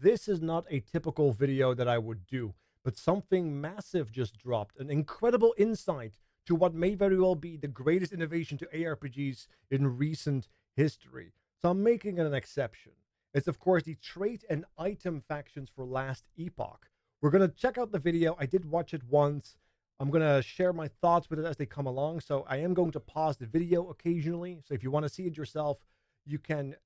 This is not a typical video that I would do, but something massive just dropped. An incredible insight to what may very well be the greatest innovation to ARPGs in recent history. So I'm making an exception. It's, of course, the trait and item factions for Last Epoch. We're going to check out the video. I did watch it once. I'm going to share my thoughts with it as they come along. So I am going to pause the video occasionally. So if you want to see it yourself, you can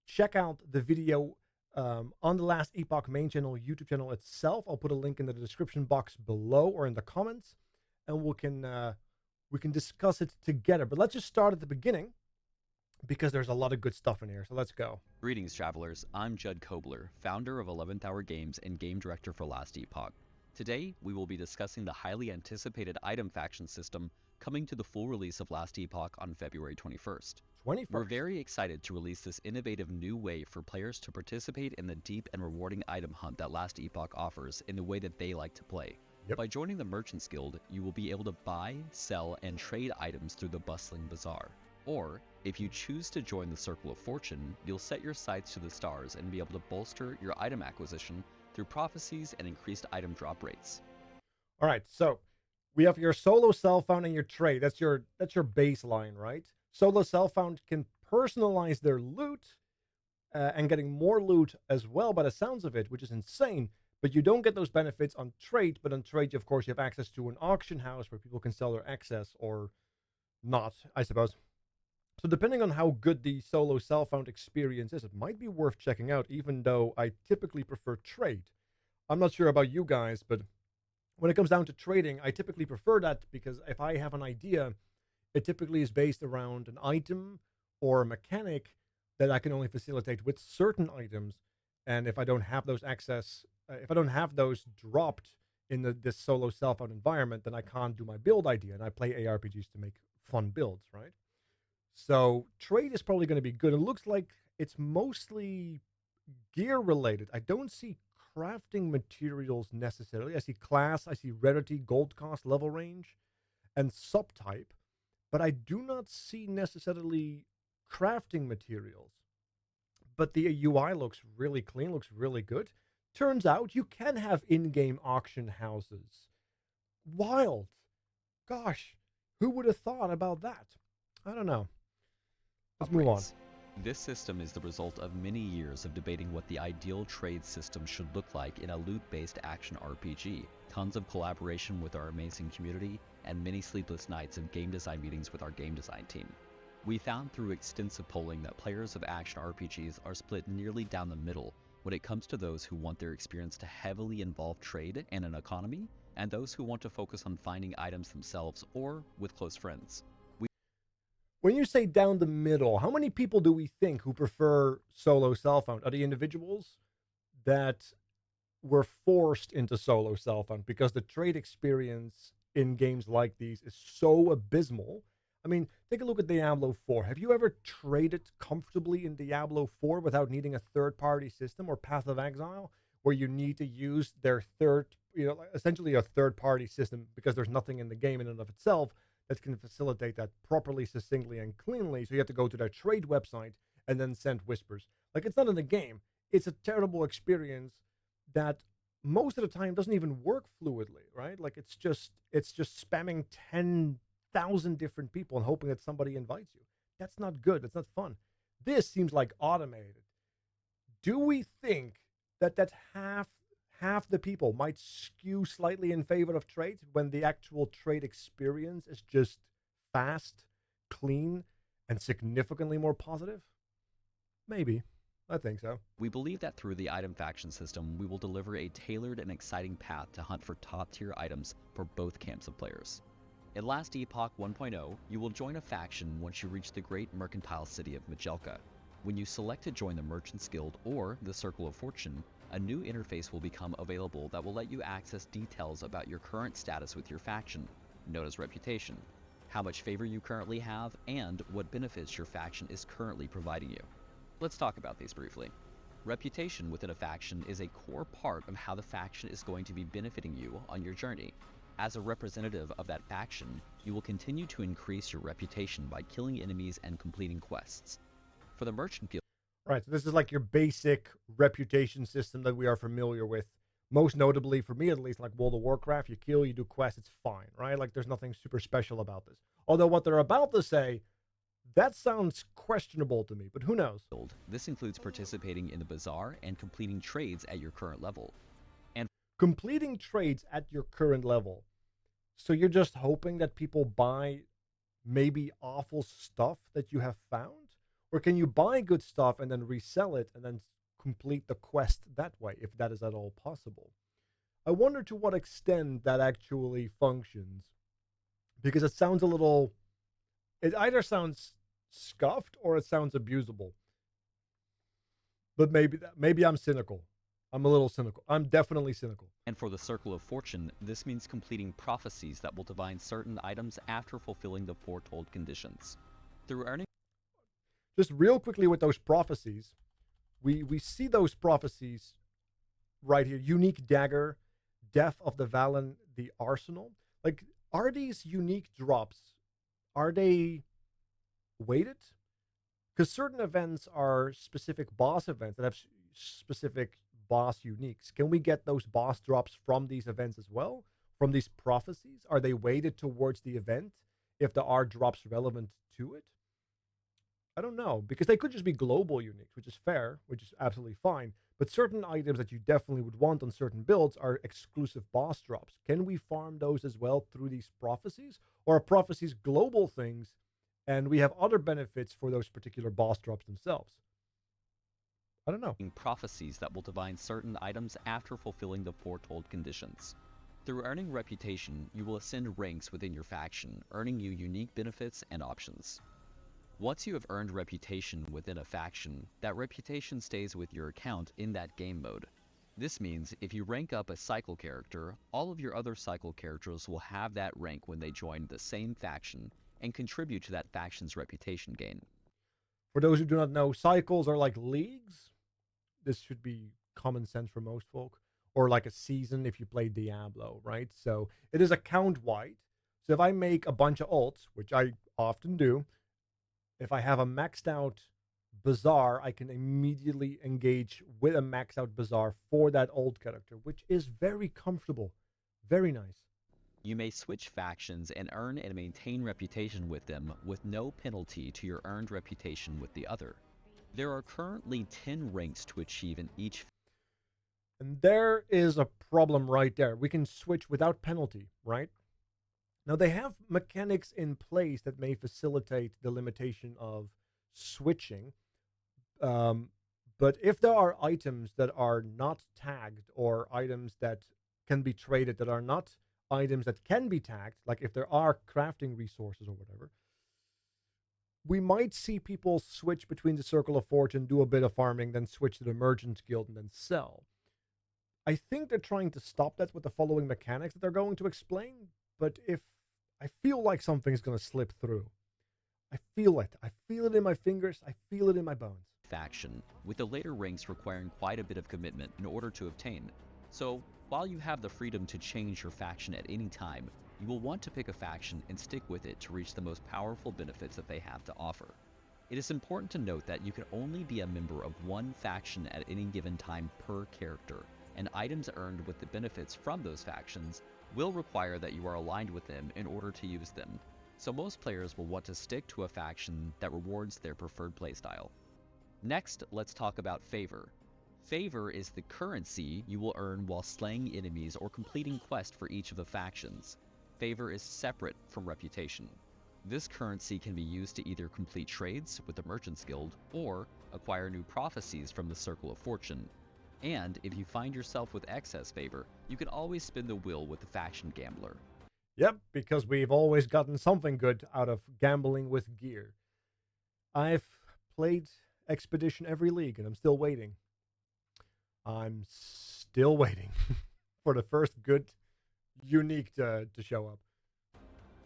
check out the video on the Last Epoch main channel, YouTube channel itself. I'll put a link in the description box below or in the comments, and we can discuss it together. But let's just start at the beginning, because there's a lot of good stuff in here. So let's go. Greetings, travelers. I'm Judd Kobler, founder of 11th Hour Games and game director for Last Epoch. Today, we will be discussing the highly anticipated item faction system coming to the full release of Last Epoch on February 21st. We're very excited to release this innovative new way for players to participate in the deep and rewarding item hunt that Last Epoch offers in the way that they like to play. Yep. By joining the Merchants Guild, you will be able to buy, sell, and trade items through the bustling bazaar. Or, if you choose to join the Circle of Fortune, you'll set your sights to the stars and be able to bolster your item acquisition through prophecies and increased item drop rates. All right, so we have your solo self-found and your trade. That's your baseline, right? Solo self-found can personalize their loot and getting more loot as well by the sounds of it, which is insane. But you don't get those benefits on trade. But on trade, of course, you have access to an auction house where people can sell their excess or not, I suppose. So depending on how good the solo self-found experience is, it might be worth checking out, even though I typically prefer trade. I'm not sure about you guys, but when it comes down to trading, I typically prefer that, because if I have an idea, it typically is based around an item or a mechanic that I can only facilitate with certain items. And if I don't have those if I don't have those dropped in this solo self-found environment, then I can't do my build idea. And I play ARPGs to make fun builds, right? So trade is probably going to be good. It looks like it's mostly gear related. I don't see crafting materials necessarily. I see class, I see rarity, gold cost, level range, and subtype. But I do not see necessarily crafting materials. But the UI looks really clean, looks really good. Turns out you can have in-game auction houses. Wild. Gosh, who would have thought about that? I don't know. Let's move on. This system is the result of many years of debating what the ideal trade system should look like in a loot-based action RPG, tons of collaboration with our amazing community, and many sleepless nights of game design meetings with our game design team. We found through extensive polling that players of action RPGs are split nearly down the middle when it comes to those who want their experience to heavily involve trade and an economy, and those who want to focus on finding items themselves or with close friends. When you say down the middle, how many people do we think who prefer solo self-found? Are the individuals that were forced into solo self-found because the trade experience in games like these is so abysmal? I mean, take a look at Diablo 4. Have you ever traded comfortably in Diablo 4 without needing a third-party system, or Path of Exile, where you need to use their essentially a third-party system, because there's nothing in the game in and of itself that can facilitate that properly, succinctly, and cleanly. So you have to go to their trade website and then send whispers. Like, it's not in the game. It's a terrible experience that most of the time doesn't even work fluidly, right? Like, it's just spamming 10,000 different people and hoping that somebody invites you. That's not good. That's not fun. This seems like automated. Do we think that half the people might skew slightly in favor of trade when the actual trade experience is just fast, clean, and significantly more positive? Maybe. I think so. We believe that through the item faction system, we will deliver a tailored and exciting path to hunt for top-tier items for both camps of players. In Last Epoch 1.0, you will join a faction once you reach the great mercantile city of Majelka. When you select to join the Merchants Guild or the Circle of Fortune, a new interface will become available that will let you access details about your current status with your faction, known as reputation, how much favor you currently have, and what benefits your faction is currently providing you. Let's talk about these briefly. Reputation within a faction is a core part of how the faction is going to be benefiting you on your journey. As a representative of that faction, you will continue to increase your reputation by killing enemies and completing quests. For the Merchant Guild, Right. So this is like your basic reputation system that we are familiar with. Most notably, for me at least, like World of Warcraft, you kill, you do quests, it's fine, right? Like there's nothing super special about this. Although what they're about to say, that sounds questionable to me, but who knows? This includes participating in the bazaar and completing trades at your current level. And Completing trades at your current level. So you're just hoping that people buy maybe awful stuff that you have found? Or can you buy good stuff and then resell it and then complete the quest that way, if that is at all possible? I wonder to what extent that actually functions, because it sounds a little, it either sounds scuffed or it sounds abusable. But maybe I'm cynical. I'm a little cynical. I'm definitely cynical. And for the Circle of Fortune, this means completing prophecies that will divine certain items after fulfilling the foretold conditions. Through earning Just real quickly with those prophecies, we see those prophecies right here. Unique dagger, death of the Valen, the arsenal. Like, are these unique drops? Are they weighted? Because certain events are specific boss events that have specific boss uniques. Can we get those boss drops from these events as well? From these prophecies? Are they weighted towards the event if there are drops relevant to it? I don't know, because they could just be global uniques, which is fair, which is absolutely fine. But certain items that you definitely would want on certain builds are exclusive boss drops. Can we farm those as well through these prophecies? Or are prophecies global things and we have other benefits for those particular boss drops themselves? I don't know. prophecies that will divine certain items after fulfilling the foretold conditions. Through earning reputation, you will ascend ranks within your faction, earning you unique benefits and options. Once you have earned reputation within a faction, that reputation stays with your account in that game mode. This means if you rank up a cycle character, all of your other cycle characters will have that rank when they join the same faction and contribute to that faction's reputation gain. For those who do not know, cycles are like leagues. This should be common sense for most folk. Or like a season if you play Diablo, right? So it is account wide. So if I make a bunch of ults, which I often do, if I have a maxed out bazaar, I can immediately engage with a maxed out bazaar for that old character, which is very comfortable. Very nice. You may switch factions and earn and maintain reputation with them with no penalty to your earned reputation with the other. There are currently 10 ranks to achieve in each. And there is a problem right there. We can switch without penalty, right? Now, they have mechanics in place that may facilitate the limitation of switching. But if there are items that are not tagged or items that can be traded that are not items that can be tagged, like if there are crafting resources or whatever, we might see people switch between the Circle of Fortune, do a bit of farming, then switch to the Merchant's Guild and then sell. I think they're trying to stop that with the following mechanics that they're going to explain, but if I feel like something's going to slip through. I feel it. I feel it in my fingers. I feel it in my bones. Faction, with the later ranks requiring quite a bit of commitment in order to obtain. So, while you have the freedom to change your faction at any time, you will want to pick a faction and stick with it to reach the most powerful benefits that they have to offer. It is important to note that you can only be a member of one faction at any given time per character, and items earned with the benefits from those factions will require that you are aligned with them in order to use them, so most players will want to stick to a faction that rewards their preferred playstyle. Next, let's talk about favor. Favor is the currency you will earn while slaying enemies or completing quests for each of the factions. Favor is separate from reputation. This currency can be used to either complete trades with the Merchant's Guild or acquire new prophecies from the Circle of Fortune. And if you find yourself with excess favor, you can always spin the wheel with the faction gambler. Yep, because we've always gotten something good out of gambling with gear. I've played Expedition every league and I'm still waiting. I'm still waiting for the first good unique to show up.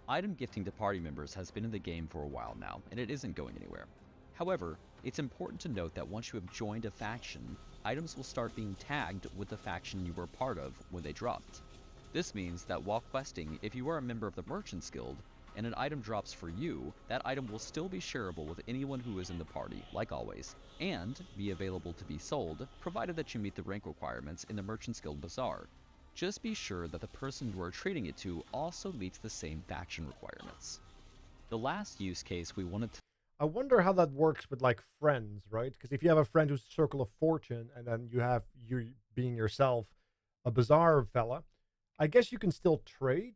Item gifting to party members has been in the game for a while now, and it isn't going anywhere. However, it's important to note that once you have joined a faction, items will start being tagged with the faction you were part of when they dropped. This means that while questing, if you are a member of the Merchant's Guild, and an item drops for you, that item will still be shareable with anyone who is in the party, like always, and be available to be sold, provided that you meet the rank requirements in the Merchant's Guild Bazaar. Just be sure that the person you are trading it to also meets the same faction requirements. The last use case we wanted to I wonder how that works with like friends, right? Because if you have a friend who's Circle of Fortune and then you have you being yourself a bizarre fella, I guess you can still trade,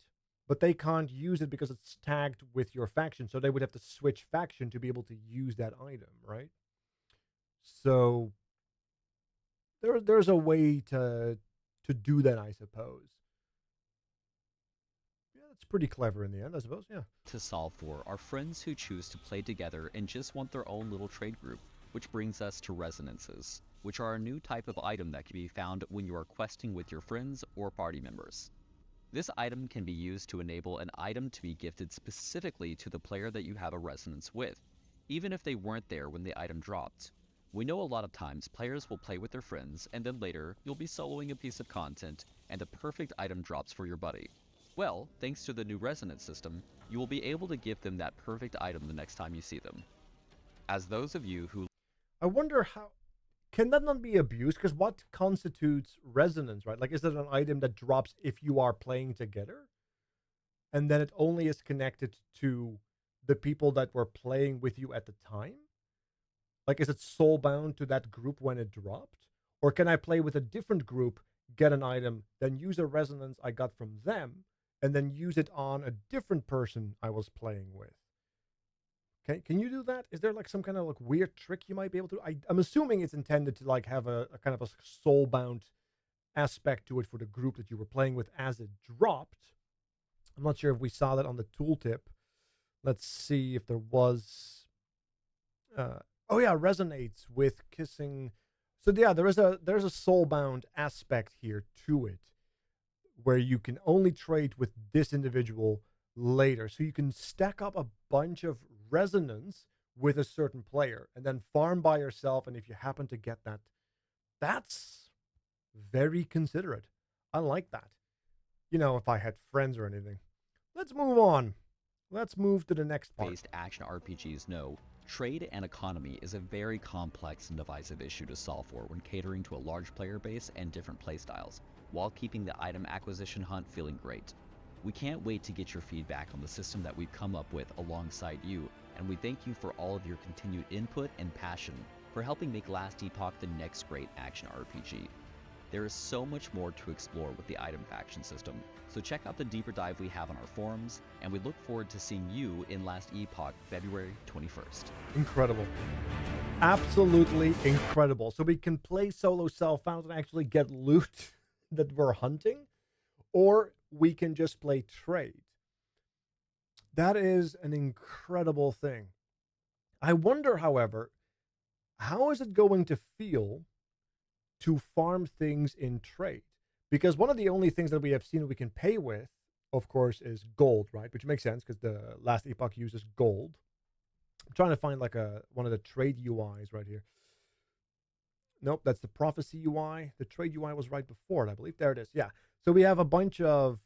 but they can't use it because it's tagged with your faction. So they would have to switch faction to be able to use that item, right? So there's a way to do that, I suppose. Yeah, that's pretty clever in the end, I suppose. Yeah. to solve for are friends who choose to play together and just want their own little trade group, which brings us to resonances, which are a new type of item that can be found when you are questing with your friends or party members. This item can be used to enable an item to be gifted specifically to the player that you have a resonance with, even if they weren't there when the item dropped. We know a lot of times players will play with their friends and then later you'll be soloing a piece of content and the perfect item drops for your buddy. Well, thanks to the new resonance system, you will be able to give them that perfect item the next time you see them. As those of you who I wonder how can that not be abused? Because what constitutes resonance, right? Like, is it an item that drops if you are playing together, and then it only is connected to the people that were playing with you at the time? Like, is it soul bound to that group when it dropped, or can I play with a different group, get an item, then use a resonance I got from them, and then use it on a different person I was playing with? Can you do that? Is there like some kind of like weird trick you might be able to? I'm assuming it's intended to like have a kind of a soul bound aspect to it for the group that you were playing with as it dropped. I'm not sure if we saw that on the tooltip. Let's see if there was. Oh yeah, resonates with kissing. So yeah, there's a soul bound aspect here to it, where you can only trade with this individual later. So you can stack up a bunch of resonance with a certain player and then farm by yourself. And if you happen to get that, that's very considerate. I like that. You know, if I had friends or anything. Let's move on. Let's move to the next part. based action RPGs know, trade and economy is a very complex and divisive issue to solve for when catering to a large player base and different playstyles, while keeping the item acquisition hunt feeling great. We can't wait to get your feedback on the system that we've come up with alongside you, and we thank you for all of your continued input and passion for helping make Last Epoch the next great action RPG. There is so much more to explore with the item faction system, so check out the deeper dive we have on our forums, and we look forward to seeing you in Last Epoch February 21st. Incredible. Absolutely incredible. So we can play solo self-found and actually get loot that we're hunting, or we can just play trade. That is an incredible thing. I wonder, however, how is it going to feel to farm things in trade? Because one of the only things that we have seen we can pay with, of course, is gold, right? Which makes sense because the Last Epoch uses gold. I'm trying to find like one of the trade UIs right here. Nope, that's the prophecy UI. The trade UI was right before it, I believe. There it is. Yeah. So we have a bunch of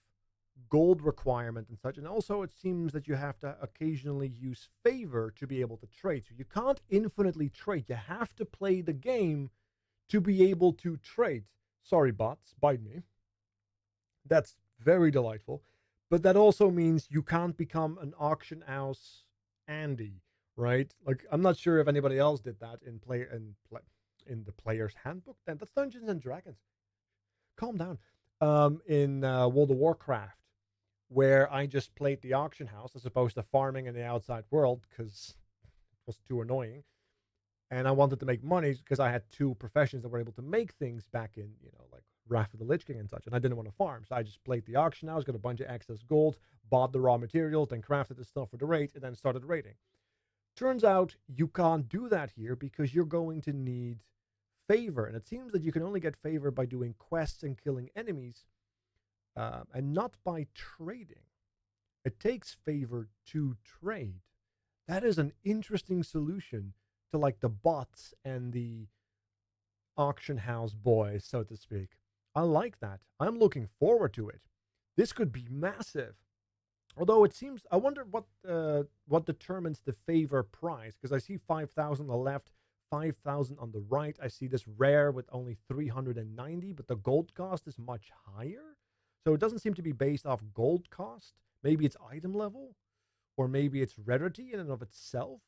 gold requirement and such. And also it seems that you have to occasionally use favor to be able to trade. So you can't infinitely trade. You have to play the game to be able to trade. Sorry, bots, bite me. That's very delightful. But that also means you can't become an auction house Andy, right? Like, I'm not sure if anybody else did that in the player's handbook. Then that's Dungeons and Dragons. Calm down. In World of Warcraft, where I just played the auction house as opposed to farming in the outside world because it was too annoying. And I wanted to make money because I had two professions that were able to make things back in, like Wrath of the Lich King and such. And I didn't want to farm. So I just played the auction house, got a bunch of excess gold, bought the raw materials, then crafted the stuff for the raid, and then started raiding. Turns out you can't do that here because you're going to need favor. And it seems that you can only get favor by doing quests and killing enemies, and not by trading. It takes favor to trade. That is an interesting solution to like the bots and the auction house boys, so to speak. I like that. I'm looking forward to it. This could be massive. Although it seems, I wonder what determines the favor price, because I see 5,000 on the left, 5,000 on the right. I see this rare with only 390, but the gold cost is much higher. So it doesn't seem to be based off gold cost. Maybe it's item level, or maybe it's rarity in and of itself.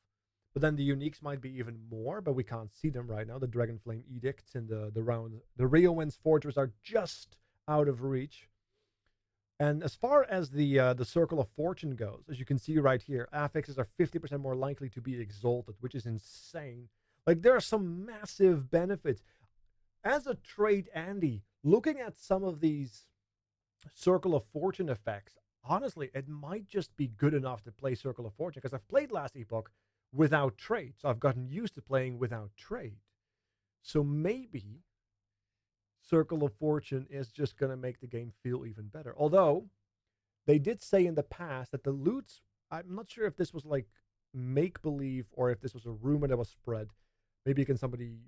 But then the uniques might be even more, but we can't see them right now. The Dragonflame Edicts and the Riowind's Fortress are just out of reach. And as far as the Circle of Fortune goes, as you can see right here, affixes are 50% more likely to be exalted, which is insane. Like, there are some massive benefits. As a trade Andy, looking at some of these Circle of Fortune effects, honestly, it might just be good enough to play Circle of Fortune, because I've played last Epoch without trade, so I've gotten used to playing without trade. So maybe Circle of Fortune is just going to make the game feel even better. Although they did say in the past that the loots, I'm not sure if this was like make believe or if this was a rumor that was spread. Maybe somebody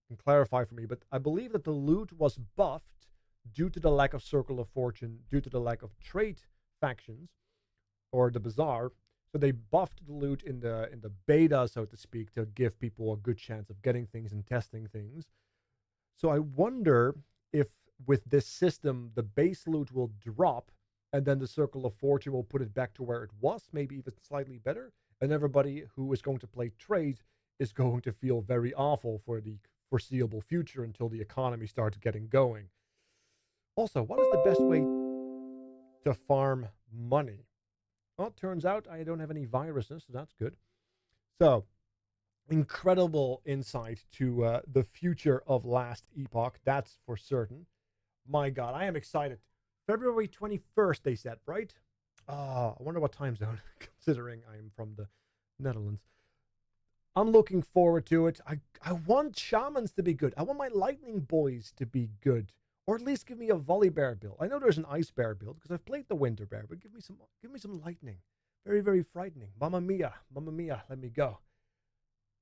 can clarify for me, but I believe that the loot was buffed due to the lack of Circle of Fortune, due to the lack of trade factions or the bazaar. So they buffed the loot in the beta, so to speak, to give people a good chance of getting things and testing things. So I wonder if with this system, the base loot will drop and then the Circle of Fortune will put it back to where it was, maybe even slightly better. And everybody who is going to play trade is going to feel very awful for the foreseeable future until the economy starts getting going. Also, what is the best way to farm money? Well, it turns out I don't have any viruses, so that's good. So, incredible insight to the future of Last Epoch, that's for certain. My God, I am excited. February 21st, they said, right? I wonder what time zone, considering I'm from the Netherlands. I'm looking forward to it. I want shamans to be good. I want my lightning boys to be good. Or at least give me a volley bear build. I know there's an ice bear build because I've played the winter bear, but give me some lightning. Very, very frightening. Mamma mia, let me go.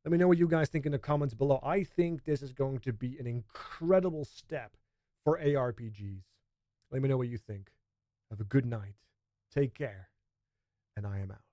Let me know what you guys think in the comments below. I think this is going to be an incredible step for ARPGs. Let me know what you think. Have a good night. Take care. And I am out.